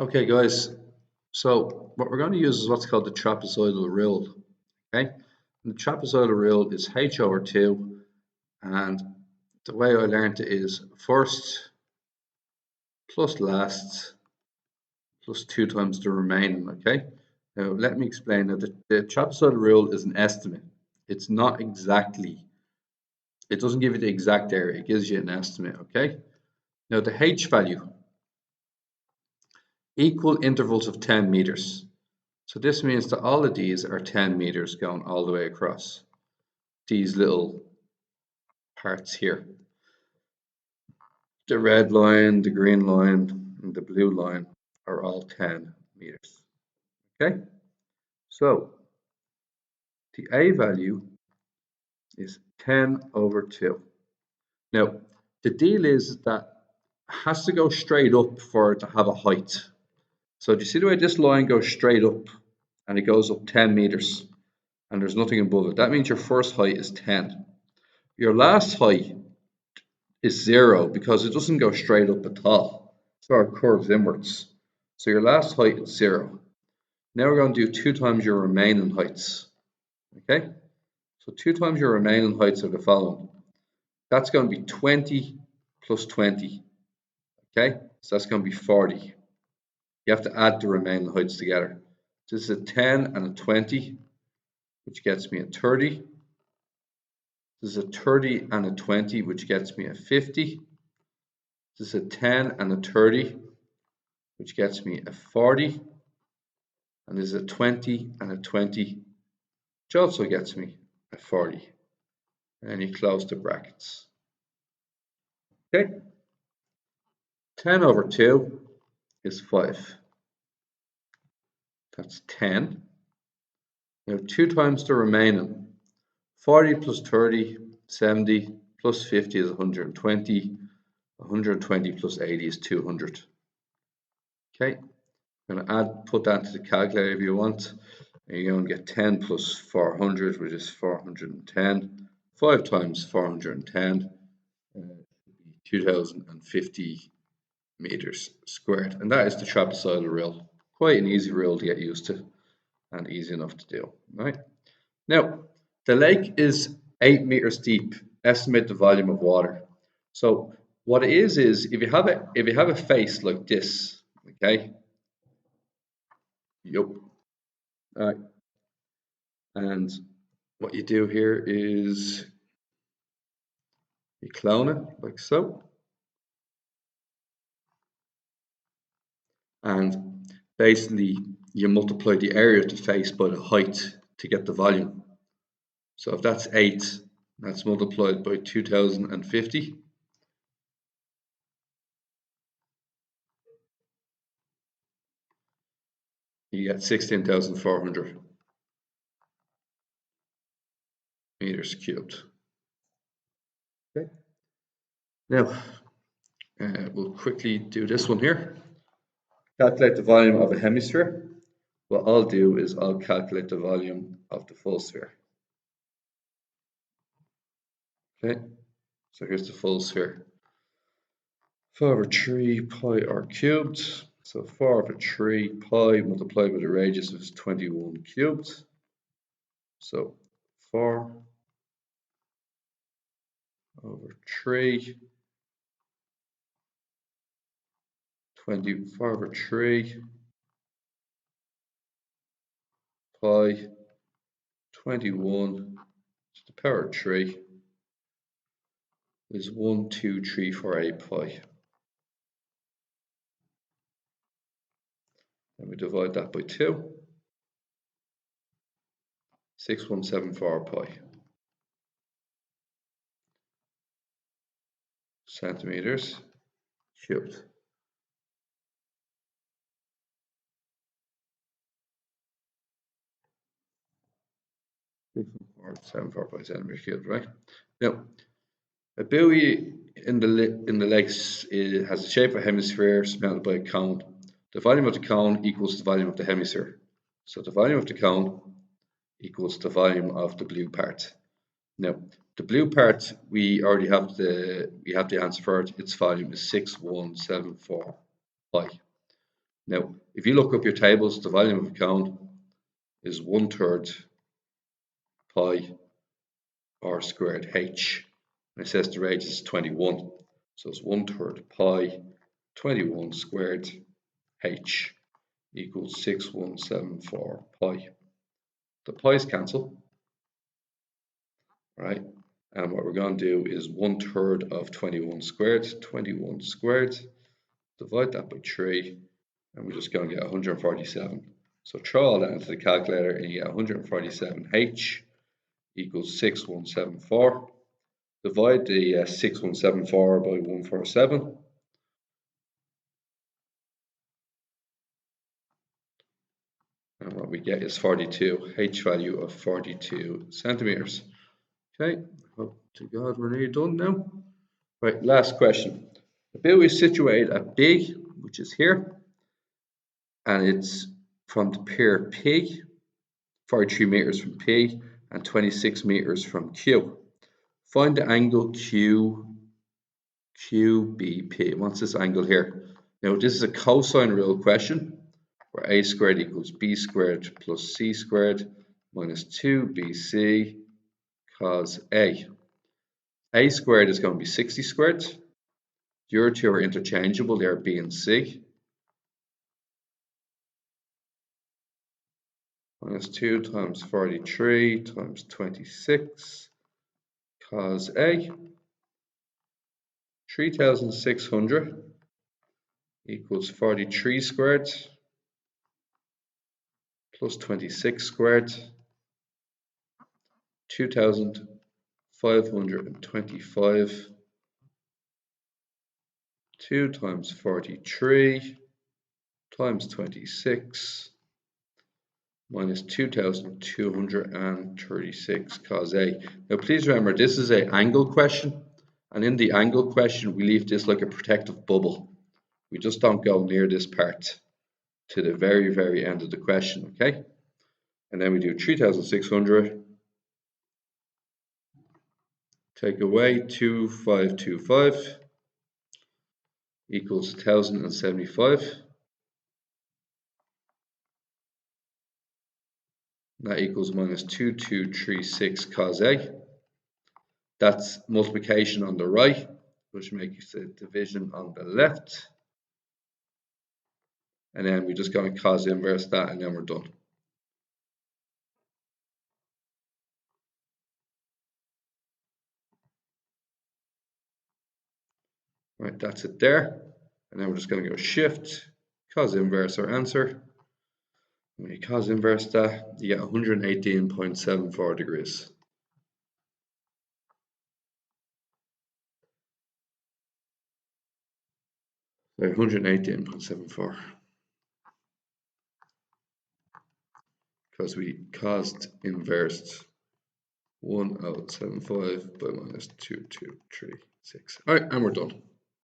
Okay, guys. So what we're going to use is what's called the trapezoidal rule. Okay, and the trapezoidal rule is h over 2, and the way I learned it is first plus last plus 2 times the remaining. Okay, now let me explain that the trapezoidal rule is an estimate. It's not exactly, it doesn't give you the exact area, it gives you an estimate. Okay, now the h value, equal intervals of 10 meters. So this means that all of these are 10 meters going all the way across these little parts here. The red line, the green line, and the blue line are all 10 meters. Okay, so the A value is 10 over 2. Now, the deal is that it has to go straight up for it to have a height. So do you see the way this line goes straight up and it goes up 10 meters and there's nothing above it? That means your first height is 10. Your last height is 0 because it doesn't go straight up at all. So it curves inwards. So your last height is 0. Now we're going to do 2 times your remaining heights. Okay? So 2 times your remaining heights are the following. That's going to be 20 plus 20. Okay? So that's going to be 40. You have to add the remaining heights together. This is a 10 and a 20, which gets me a 30. This is a 30 and a 20, which gets me a 50. This is a 10 and a 30, which gets me a 40. And this is a 20 and a 20, which also gets me a 40. And you close the brackets. Okay. 10 over 2 is 5. That's 10. Now 2 times the remaining. 40 plus 30, 70, plus 50 is 120. 120 plus 80 is 200. Okay, I'm going to put that into the calculator if you want. And you're going to get 10 plus 400, which is 410. 5 times 410, 2050 meters squared. And that is the trapezoidal rule. Quite an easy rule to get used to and easy enough to do. Right? Now, the lake is 8 meters deep. Estimate the volume of water. So what it is if you have a face like this, okay? Yep. All right. And what you do here is you clone it like so. And basically you multiply the area of the face by the height to get the volume. So if that's 8, that's multiplied by 2050. You get 16,400 meters cubed. Okay. Now, we'll quickly do this one here. Calculate the volume of a hemisphere. What I'll do is I'll calculate the volume of the full sphere. Okay, so here's the full sphere. 4 over 3 pi r cubed. So 4 over 3 pi multiplied by the radius is 21 cubed. So 4 over 3, 4 over 3 pi 21 to the power of 3 is 12348 pi. And we divide that by 2. 6174 pi centimeters cubed. Or 74 pi centimeters cubed, right? Now, a buoy in the lakes has the shape of a hemisphere surmounted by a cone. The volume of the cone equals the volume of the hemisphere. So the volume of the cone equals the volume of the blue part. Now, the blue part, we already have the answer for it. Its volume is 6174 pi. Now, if you look up your tables, the volume of a cone is 1/3 pi r squared h. And it says the radius is 21. So it's 1/3 pi 21 squared h equals 6174 pi. The pi's cancel, right? And what we're going to do is 1/3 of 21 squared, divide that by 3, and we're just going to get 147. So throw all that into the calculator and you get 147h equals 6174. Divide the 6174 by 147. And what we get is 42, h value of 42 centimeters. Okay, hope to God we're nearly done now. Right, last question. The bill is situated at B, which is here, and it's from the pair P, 43 meters from P, and 26 meters from Q. Find the angle QBP. What's this angle here? Now, this is a cosine rule question, where a squared equals b squared plus c squared minus 2bc cos a. A squared is going to be 60 squared. The other two are interchangeable, they are b and c. Minus 2 times 43 times 26 cos a. 3600 equals 43 squared plus 26 squared, 2525. 2 times 43 times 26 minus 2236 cos A. Now please remember, this is an angle question, and in the angle question we leave this like a protective bubble. We just don't go near this part to the very end of the question, okay? And then we do 3600, take away 2525 equals 1075. That equals minus 2236 cos A. That's multiplication on the right, which makes a division on the left. And then we're just going to cos inverse that, and then we're done. Right, that's it there. And then we're just going to go shift, cos inverse our answer. When you cos inverse that, you get 118.74 degrees. So 118.74. Because we cos inversed 1075 by minus 2236. All right, and we're done.